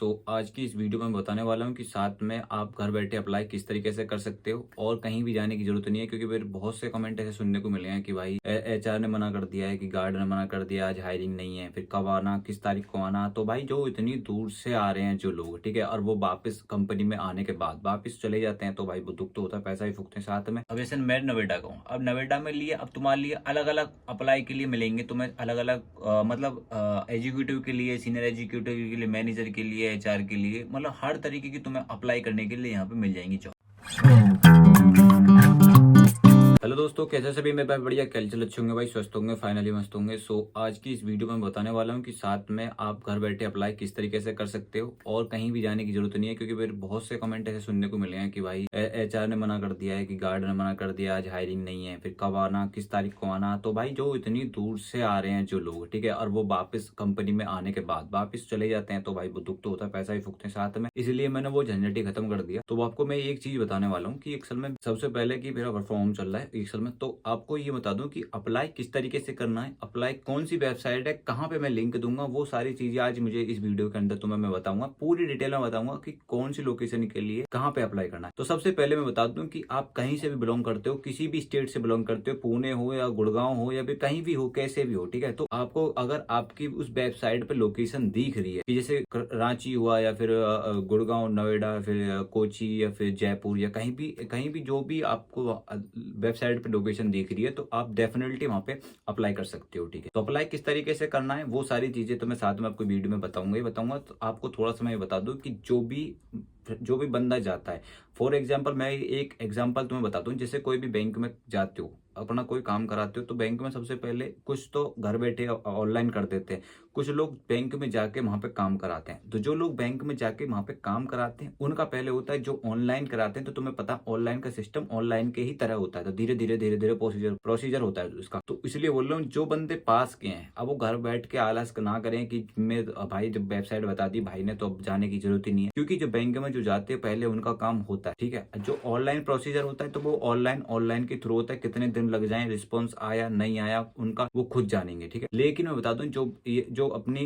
तो आज की इस वीडियो में मैं बताने वाला हूँ कि साथ में आप घर बैठे अप्लाई किस तरीके से कर सकते हो और कहीं भी जाने की जरूरत नहीं है। क्योंकि मेरे बहुत से कमेंट ऐसे सुनने को मिले हैं कि भाई एचआर ने मना कर दिया है, कि गार्ड ने मना कर दिया, आज हायरिंग नहीं है, फिर कब आना, किस तारीख को आना। तो भाई जो इतनी दूर से आ रहे हैं जो लोग, ठीक है, और वो वापस कंपनी में आने के बाद वापस चले जाते हैं, तो भाई वो दुख तो होता है, पैसा ही फूकते हैं साथ में। अब जैसे मैं नोएडा का हूँ, अब नोएडा में लिए अब तुम्हारे लिए अलग अलग अप्लाई के लिए मिलेंगे तुम्हें, अलग अलग मतलब एग्जीक्यूटिव के लिए, सीनियर एग्जीक्यूटिव के लिए, मैनेजर के लिए, एचआर के लिए, मतलब हर तरीके की तुम्हें अप्लाई करने के लिए यहाँ पे मिल जाएंगी जॉब। हेलो दोस्तों, कैसे सभी मेरे भाई? बढ़िया, कल चल अच्छे होंगे भाई, स्वस्थ होंगे, फाइनली मस्त होंगे। आज की इस वीडियो में मैं बताने वाला हूँ कि साथ में आप घर बैठे अप्लाई किस तरीके से कर सकते हो और कहीं भी जाने की जरूरत नहीं है। क्योंकि मेरे बहुत से कमेंट ऐसे सुनने को मिले हैं कि भाई एचआर ने मना कर दिया है, कि गार्ड ने मना कर दिया, आज हायरिंग नहीं है, फिर कब आना, किस तारीख को आना। तो भाई जो इतनी दूर से आ रहे हैं जो लोग, ठीक है, और वो वापस कंपनी में आने के बाद वापस चले जाते हैं, तो भाई वो दुख तो होता है, पैसा ही फूकते हैं साथ में। इसलिए मैंने वो झंझट ही खत्म कर दिया। तो आपको मैं एक चीज बताने वाला हूँ कि एक्सेल में सबसे पहले कि मेरा वर्क फ्रॉम होम चल रहा है एक्सेल में, तो आपको ये बता दूं कि अप्लाई किस तरीके से करना है, अप्लाई कौन सी वेबसाइट है, कहां पे मैं लिंक दूंगा, वो सारी चीजें आज मुझे इस वीडियो के अंदर तुम्हें मैं बताऊंगा, पूरी डिटेल में बताऊंगा कि कौन सी लोकेशन के लिए कहां पे अप्लाई करना है। तो सबसे पहले मैं बता दूं कि आप कहीं से भी बिलोंग करते हो, किसी भी स्टेट से बिलोंग करते हो, पुणे हो या गुड़गांव हो या फिर कहीं भी हो, कैसे भी हो, ठीक है, तो आपको अगर आपकी उस वेबसाइट पे लोकेशन दिख रही है कि जैसे रांची हुआ या फिर गुड़गांव, नोएडा, फिर कोची या फिर जयपुर या कहीं भी जो भी आपको वेबसाइट पे लोकेशन दिख रही है, तो आप डेफिनेटली वहां पे अप्लाई कर सकते हो। ठीक है, तो अप्लाई किस तरीके से करना है वो सारी चीजें तो मैं साथ में आपको वीडियो में बताऊंगा ही बताऊंगा। तो आपको थोड़ा सा मैं बता दूं कि जो भी बंदा जाता है, फॉर एग्जाम्पल मैं एक एग्जाम्पल तुम्हें बताता हूँ। जैसे कोई भी बैंक में जाते हो, अपना कोई काम कराते हो, तो बैंक में सबसे पहले कुछ तो घर बैठे ऑनलाइन कर देते हैं, कुछ लोग बैंक में जाके वहां पे काम कराते हैं। तो जो लोग बैंक में जाके वहां पे काम कराते हैं उनका पहले होता है, जो ऑनलाइन कराते हैं तो तुम्हें पता ऑनलाइन का सिस्टम ऑनलाइन के ही तरह होता है, तो धीरे धीरे प्रोसीजर प्रोसीजर होता है उसका। तो इसलिए बोल रहा हूँ, जो बंदे पास के हैं अब वो घर बैठ के आलस ना करें कि मैं भाई जब वेबसाइट बता दी भाई ने तो अब जाने की जरूरत ही नहीं है। क्योंकि जो बैंक में जो जाते हैं पहले उनका काम होता है, ठीक है। जो ऑनलाइन प्रोसीजर होता है तो वो ऑनलाइन के थ्रू होता है, कितने दिन लग जाए, रिस्पॉन्स आया नहीं आया उनका वो खुद जानेंगे, ठीक है। लेकिन मैं बता दूं, जो अपनी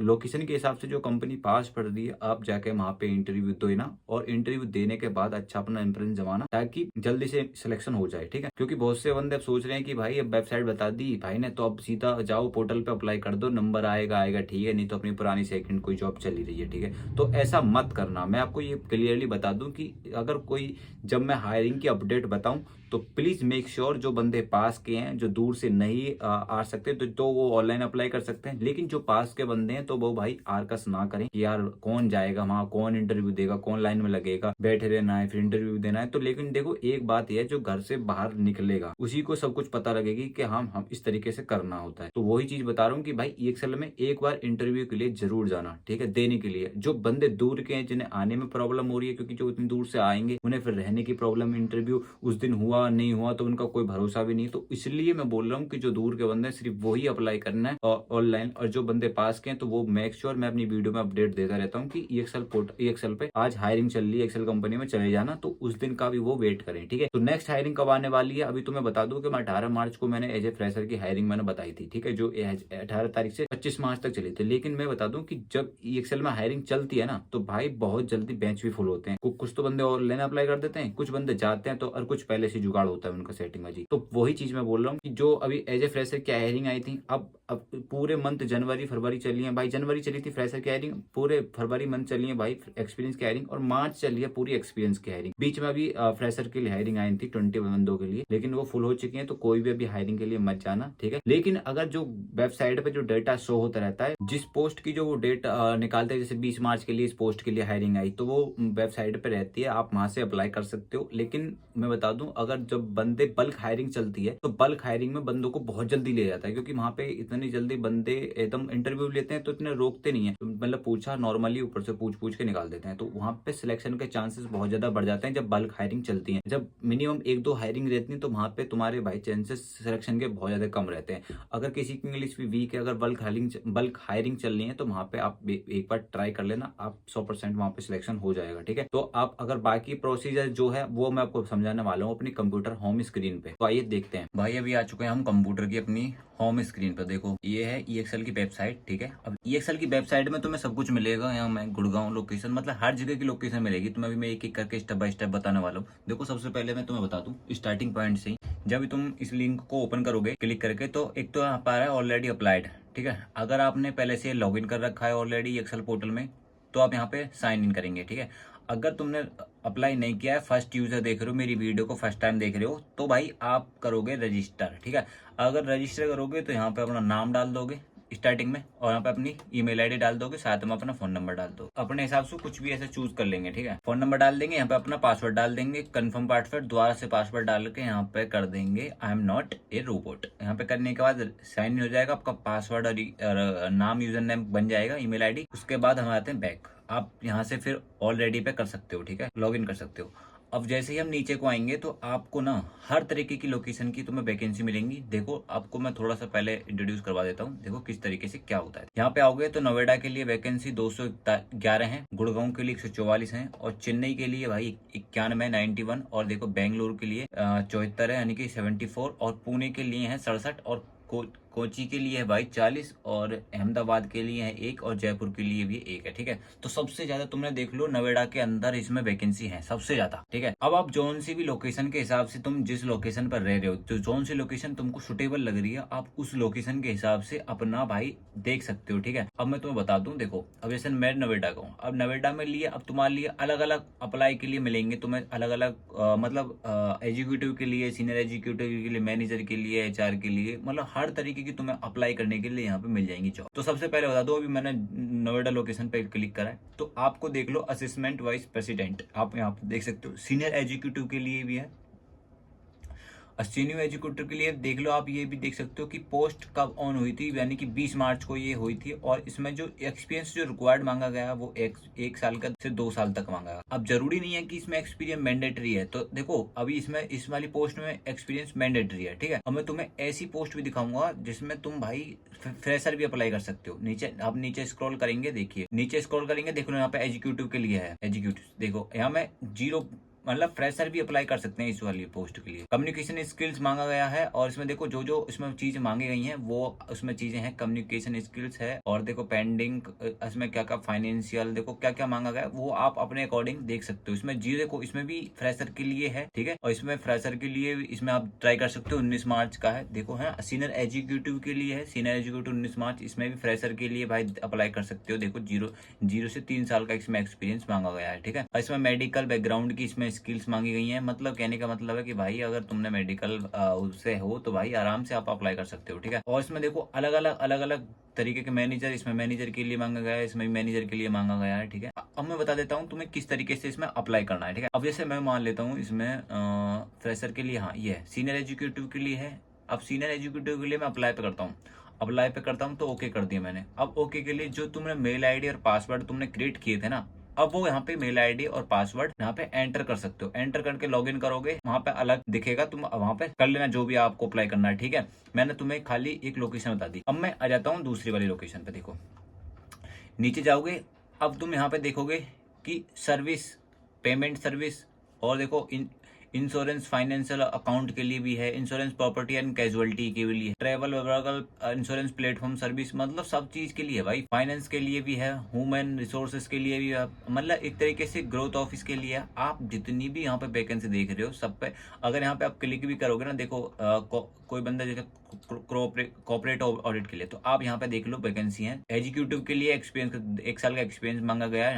लोकेशन के हिसाब से जो कंपनी पास पड़ रही है, आप जाके वहां पे इंटरव्यू देना और इंटरव्यू देने के बाद अच्छा अपना इंप्रेशन जमाना, ताकि जल्दी से सिलेक्शन हो जाए, ठीक है। क्योंकि बहुत से बंदे अब सोच रहे हैं कि भाई अब वेबसाइट बता दी भाई ने तो अब सीधा जाओ पोर्टल पे अप्लाई कर दो, नंबर आएगा आएगा, ठीक है, नहीं तो अपनी पुरानी सेकंड कोई जॉब चली रही है, ठीक है। तो ऐसा मत करना। मैं आपको ये क्लियरली बता दूं कि अगर कोई, जब मैं हायरिंग की अपडेट बताऊं तो प्लीज मेक श्योर जो बंदे पास के हैं, जो दूर से नहीं आ सकते तो वो ऑनलाइन अप्लाई कर सकते हैं। लेकिन जो पास के बंदे हैं तो वो भाई आरकस ना करें कि यार कौन जाएगा वहां, कौन इंटरव्यू देगा, कौन लाइन में लगेगा, बैठे रहना है फिर इंटरव्यू देना है। तो लेकिन देखो एक बात यह है, जो घर से बाहर निकलेगा उसी को सब कुछ पता लगेगी कि हम इस तरीके से करना होता है। तो वही चीज बता रहा हूँ कि भाई एक्सेल में एक बार इंटरव्यू के लिए जरूर जाना, ठीक है, देने के लिए। जो बंदे दूर के हैं, जिन्हें आने में प्रॉब्लम हो रही है, क्योंकि जो इतनी दूर से आएंगे उन्हें फिर रहने की प्रॉब्लम, इंटरव्यू उस दिन हुआ नहीं हुआ तो उनका कोई भरोसा भी नहीं। तो इसलिए मैं बोल रहा हूँ कि जो दूर के बंदे हैं सिर्फ वही अप्लाई करना है ऑनलाइन, और जो बंदे पास के हैं तो वो मेक श्योर, मैं अपनी वीडियो में अपडेट देता रहता हूँ कि एक्सेल पे आज हायरिंग चल रही है, एक्सेल कंपनी में चले जाना, तो उस दिन का भी वो वेट करें, ठीक है। तो नेक्स्ट हायरिंग कब आने वाली है अभी तो मैं बता दूं कि मैं 18 मार्च को मैंने एज ए फ्रेशर की हायरिंग मैंने बताई थी, ठीक है, जो 18 तारीख से 25 मार्च तक चली थी। लेकिन मैं बता दूं कि जब एक्सेल में हायरिंग चलती है ना, तो भाई बहुत जल्दी बेंच भी फुल होते हैं। कुछ तो बंदे ऑनलाइन अप्लाई कर देते हैं, कुछ बंदे जाते हैं तो, और कुछ पहले से जुगाड़ होता है उनका सेटिंग में जी। तो वही चीज मैं बोल रहा हूँ कि जो अभी एज ए फ्रेशर की हायरिंग आई थी, अब पूरे मंथ जनवरी फरवरी चली है भाई, जनवरी चली थी फ्रेशर की हायरिंग, पूरे फरवरी मंथ चली है भाई एक्सपीरियंस की हायरिंग, और मार्च चली है पूरी एक्सपीरियंस की हायरिंग। बीच में अभी फ्रेशर के लिए हायरिंग आई थी 20 बंदों के लिए, लेकिन वो फुल हो चुकी है। तो कोई भी अभी हायरिंग के लिए मत जाना, ठीक है। लेकिन अगर जो वेबसाइट पे जो डेटा शो होता रहता है, जिस पोस्ट की जो वो डेट निकालते हैं, जैसे 20 मार्च के लिए इस पोस्ट के लिए हायरिंग आई, तो वो वेबसाइट पे रहती है, आप वहां से अप्लाई कर सकते हो। लेकिन मैं बता दूं, अगर जब बंदे बल्क हायरिंग चलती है तो बल्क हायरिंग में बंदों को बहुत जल्दी ले जाता है, क्योंकि वहां पे इतनी जल्दी बंदे एकदम इंटरव्यू लेते हैं तो इतने रोकते नहीं है। तो मतलब पूछा नॉर्मली ऊपर से पूछ पूछ के निकाल देते हैं, तो वहां पे सिलेक्शन के चांसेस बहुत ज्यादा बढ़ जाते हैं जब बल्क हायरिंग चलती है। जब मिनिमम 1-2 हायरिंग रहती है तो वहां पे तुम्हारे भाई चांसेस सिलेक्शन के बहुत ज्यादा कम रहते हैं। अगर किसी की इंग्लिश भी वीक है, अगर बल्क हायरिंग चल रही है तो वहां पे आप एक बार ट्राई कर लेना, आप 100% वहां पे सिलेक्शन हो जाएगा, ठीक है। तो आप अगर बाकी प्रोसीजर जो है वो मैं आपको समझाने वाला हूँ अपनी कंप्यूटर होम स्क्रीन पे। तो आइए देखते हैं। भाई अभी आ चुके हैं हम कंप्यूटर की अपनी होम स्क्रीन पर। देखो ये है EXL की वेबसाइट, ठीक है। अब EXL की वेबसाइट में तुम्हें सब कुछ मिलेगा। यहाँ मैं गुड़गांव लोकेशन, मतलब हर जगह की लोकेशन मिलेगी तुम्हें। अभी मैं एक एक करके स्टेप बाय स्टेप बताने वाला हूँ। देखो सबसे पहले मैं तुम्हें बता दूं स्टार्टिंग पॉइंट से ही। जब भी तुम इस लिंक को ओपन करोगे क्लिक करके, तो एक तो यहाँ पर आ रहा है ऑलरेडी अप्लाइड, ठीक है। अगर आपने पहले से लॉग इन कर रखा है ऑलरेडी एक्सेल पोर्टल में, तो आप यहाँ पे साइन इन करेंगे, ठीक है। अगर तुमने अप्लाई नहीं किया है, फर्स्ट यूजर देख रहे हो, मेरी वीडियो को फर्स्ट टाइम देख रहे हो, तो भाई आप करोगे रजिस्टर, ठीक है। अगर रजिस्टर करोगे तो यहाँ पे अपना नाम डाल दोगे स्टार्टिंग में, और यहाँ पे अपनी ईमेल आईडी डाल दोगे, साथ में अपना फोन नंबर डाल दो। अपने हिसाब से कुछ भी ऐसे चूज कर लेंगे, ठीक है। फोन नंबर डाल देंगे, यहाँ पे अपना पासवर्ड डाल देंगे, कंफर्म पासवर्ड, दोबारा से पासवर्ड डाल के यहाँ पे कर देंगे I am not a robot. यहाँ पे करने के बाद साइन इन हो जाएगा, आपका पासवर्ड और नाम यूजर नेम बन जाएगा, ईमेल आईडी। उसके बाद हम आते हैं बैक। आप यहाँ से फिर ऑलरेडी पे कर सकते हो, ठीक है, लॉग इन कर सकते हो। अब जैसे ही हम नीचे को आएंगे तो आपको ना हर तरीके की लोकेशन की तुम्हें वैकेंसी मिलेंगी। देखो आपको मैं थोड़ा सा पहले इंट्रोड्यूस करवा देता हूँ, देखो किस तरीके से क्या होता है। यहाँ पे आओगे तो नोएडा के लिए वैकेंसी 211 है, गुड़गांव के लिए 144 है, और चेन्नई के लिए भाई 91 91, और देखो बेंगलुरु के लिए 74 है यानी कि 74, और पुणे के लिए है 67, और कोची के लिए है भाई 40, और अहमदाबाद के लिए है 1, और जयपुर के लिए भी 1 है, ठीक है। तो सबसे ज्यादा तुमने देख लो नोएडा के अंदर इसमें वैकेंसी है सबसे ज्यादा, ठीक है। अब आप जोन सी भी लोकेशन के हिसाब से, तुम जिस लोकेशन पर रह रहे हो, जो जोन सी लोकेशन तुमको सुटेबल लग रही है, आप उस लोकेशन के हिसाब से अपना भाई देख सकते हो, ठीक है। अब मैं तुम्हें बता दूं, देखो अब जैसे मैं नोएडा का हूँ, अब नोएडा में लिए, अब तुम्हारे लिए अलग अलग अप्लाई के लिए मिलेंगे तुम्हें, अलग अलग मतलब एग्जीक्यूटिव के लिए, सीनियर एग्जीक्यूटिव के लिए, मैनेजर के लिए, HR के लिए, मतलब हर तरीके की तुम्हें अप्लाई करने के लिए यहाँ पे मिल जाएंगी जॉब। तो सबसे पहले बता दो, अभी मैंने नोएडा लोकेशन पे क्लिक करा है, तो आपको देख लो असिस्टेंट वाइस प्रेसिडेंट, आप यहाँ पे देख सकते हो। सीनियर एग्जीक्यूटिव के लिए भी है, सीनियर एग्जीक्यूटिव के लिए देख लो। आप ये भी देख सकते हो कि पोस्ट कब ऑन हुई थी, यानी कि 20 मार्च को ये हुई थी, और इसमें जो एक्सपीरियंस जो रिक्वायर्ड मांगा गया है वो एक साल का से 2 साल तक मांगा गया। अब जरूरी नहीं है कि इसमें एक्सपीरियंस मैंडेटरी है, तो देखो अभी इसमें इस वाली पोस्ट में एक्सपीरियंस मैंडेटरी है, ठीक है। अब मैं तुम्हें ऐसी पोस्ट भी दिखाऊंगा जिसमें तुम भाई फ्रेशर भी अप्लाई कर सकते हो। नीचे आप नीचे स्क्रॉल करेंगे, देखिए नीचे स्क्रॉल करेंगे, देख लो यहाँ पे एग्जीक्यूटिव के लिए है, एग्जीक्यूटिव देखो यहाँ में 0, मतलब फ्रेशर भी अप्लाई कर सकते हैं इस वाली पोस्ट के लिए। कम्युनिकेशन स्किल्स मांगा गया है, और इसमें देखो जो जो इसमें चीजें मांगी गई हैं वो उसमें चीजें हैं, कम्युनिकेशन स्किल्स है, और देखो पेंडिंग इसमें क्या क्या फाइनेंशियल, देखो क्या क्या मांगा गया है वो आप अपने अकॉर्डिंग देख सकते हो। इसमें जी देखो इसमें भी फ्रेशर के लिए है, ठीक है, और इसमें फ्रेशर के लिए इसमें आप ट्राई कर सकते हो। 19 मार्च का है, देखो है। सीनियर एग्जीक्यूटिव के लिए है, सीनियर एग्जीक्यूटिव 19 मार्च, इसमें भी फ्रेशर के लिए भाई अप्लाई कर सकते हो। देखो 0 से 3 साल का इसमें एक्सपीरियंस मांगा गया है, ठीक है। और इसमें मेडिकल बैकग्राउंड की इसमें स्किल्स मांगी गई हैं, मतलब कहने का मतलब है कि भाई अगर तुमने मेडिकल उससे हो तो भाई आराम से आप अप्लाई कर सकते हो, ठीक है। और इसमें देखो अलग अलग तरीके के मैनेजर, इसमें मैनेजर के लिए मांगा गया है, इसमें मैनेजर के लिए मांगा गया है, ठीक है। अब मैं बता देता हूँ तुम्हें किस तरीके से इसमें अप्लाई करना है, ठीक है। अब जैसे मैं मान लेता हूँ इसमें फ्रेशर के लिए, हाँ ये है, सीनियर एग्जीक्यूटिव के लिए है। अब सीनियर एग्जीक्यूटिव के लिए मैं अप्लाई पे करता हूँ, अप्लाई पे करता हूँ तो ओके कर दिया मैंने। अब ओके के लिए जो तुमने मेल आईडी और पासवर्ड तुमने क्रिएट किए थे ना, अब वो यहाँ पे मेल आईडी और पासवर्ड यहाँ पे एंटर कर सकते हो। एंटर करके लॉगिन करोगे, वहां पे अलग दिखेगा, तुम वहां पे कर लेना जो भी आपको अप्लाई करना है, ठीक है। मैंने तुम्हें खाली एक लोकेशन बता दी। अब मैं आ जाता हूँ दूसरी वाली लोकेशन पे। देखो नीचे जाओगे, अब तुम यहाँ पे देखोगे कि सर्विस, पेमेंट सर्विस, और देखो इंश्योरेंस फाइनेंशियल अकाउंट के लिए भी है, इंश्योरेंस प्रॉपर्टी एंड कैजुअलिटी के लिए, ट्रेवल इंश्योरेंस प्लेटफॉर्म सर्विस, मतलब सब चीज के लिए भाई। फाइनेंस के लिए भी है, ह्यूमन रिसोर्सेज के लिए भी है, मतलब एक तरीके से ग्रोथ ऑफिस के लिए। आप जितनी भी यहाँ पे वैकेंसी देख रहे हो सब पे अगर यहाँ पे आप क्लिक भी करोगे ना, देखो कोई बंदा जैसे कॉर्पोरेट ऑडिट के लिए, तो आप यहाँ पे देख लो वैकेंसी है। एग्जीक्यूटिव के लिए एक्सपीरियंस 1 साल का एक्सपीरियंस मांगा गया है।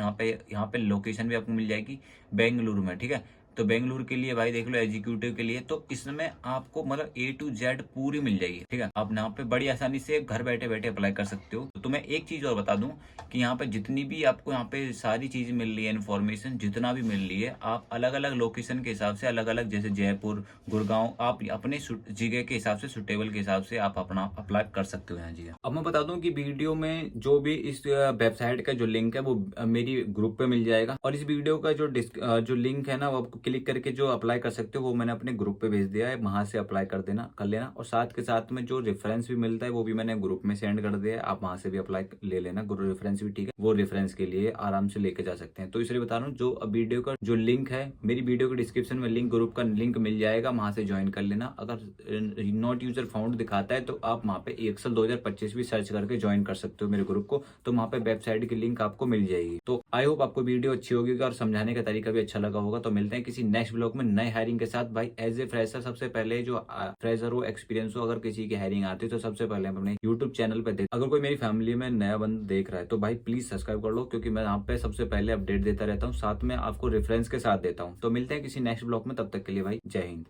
यहाँ पे लोकेशन भी आपको मिल जाएगी बेंगलुरु में, ठीक है। तो बेंगलुरु के लिए भाई देख लो एग्जीक्यूटिव के लिए, तो इसमें आपको मतलब A to Z पूरी मिल जाएगी, ठीक है। आप यहाँ पे बड़ी आसानी से घर बैठे बैठे अप्लाई कर सकते हो। तो तुम्हें एक चीज और बता दूं कि यहाँ पे जितनी भी आपको यहाँ पे सारी चीज मिल रही है, इन्फॉर्मेशन जितना भी मिल रही है, आप अलग अलग लोकेशन के हिसाब से, अलग अलग जैसे जयपुर, गुड़गांव, आप अपने जगह के हिसाब से, सुटेबल के हिसाब से आप अपना अप्लाई कर सकते हो यहाँ जी। अब मैं बता दूं कि वीडियो में जो भी इस वेबसाइट का जो लिंक है वो मेरी ग्रुप पे मिल जाएगा, और इस वीडियो का जो लिंक है ना वो आपको क्लिक करके जो अप्लाई कर सकते हो वो मैंने अपने ग्रुप पे भेज दिया है, वहां से अप्लाई कर लेना। और साथ के साथ में जो रेफरेंस भी मिलता है वो भी मैंने ग्रुप में सेंड कर दिया है, आप वहां से भी अप्लाई ले लेना। ग्रुप रेफरेंस भी ठीक है, वो रेफरेंस के लिए आराम से लेके जा सकते हैं। तो इसलिए बता रहा हूँ, जो वीडियो का जो लिंक है, मेरी वीडियो के डिस्क्रिप्शन में लिंक, ग्रुप का लिंक मिल जाएगा, वहां से ज्वाइन कर लेना। अगर नॉट यूजर फाउंड दिखाता है तो आप वहां पे एक्सेल 2025 भी सर्च करके ज्वाइन कर सकते हो मेरे ग्रुप को, तो वहां पे वेबसाइट की लिंक आपको मिल जाएगी। तो आई होप आपको वीडियो अच्छी होगी और समझाने का तरीका भी अच्छा लगा होगा। तो मिलते हैं किसी नेक्स्ट ब्लॉग में नए हायरिंग के साथ। भाई एज ए फ्रेशर, सबसे पहले जो फ्रेशर हो, एक्सपीरियंस हो, अगर किसी की हायरिंग आती है तो सबसे पहले हम अपने यूट्यूब चैनल पे देख, अगर कोई मेरी फैमिली में नया बंदा देख रहा है तो भाई प्लीज सब्सक्राइब कर लो, क्योंकि मैं यहाँ पे सबसे पहले अपडेट देता रहता हूँ, साथ में आपको रेफरेंस के साथ देता हूँ। तो मिलते हैं किसी नेक्स्ट ब्लॉग में, तब तक के लिए भाई जय हिंद।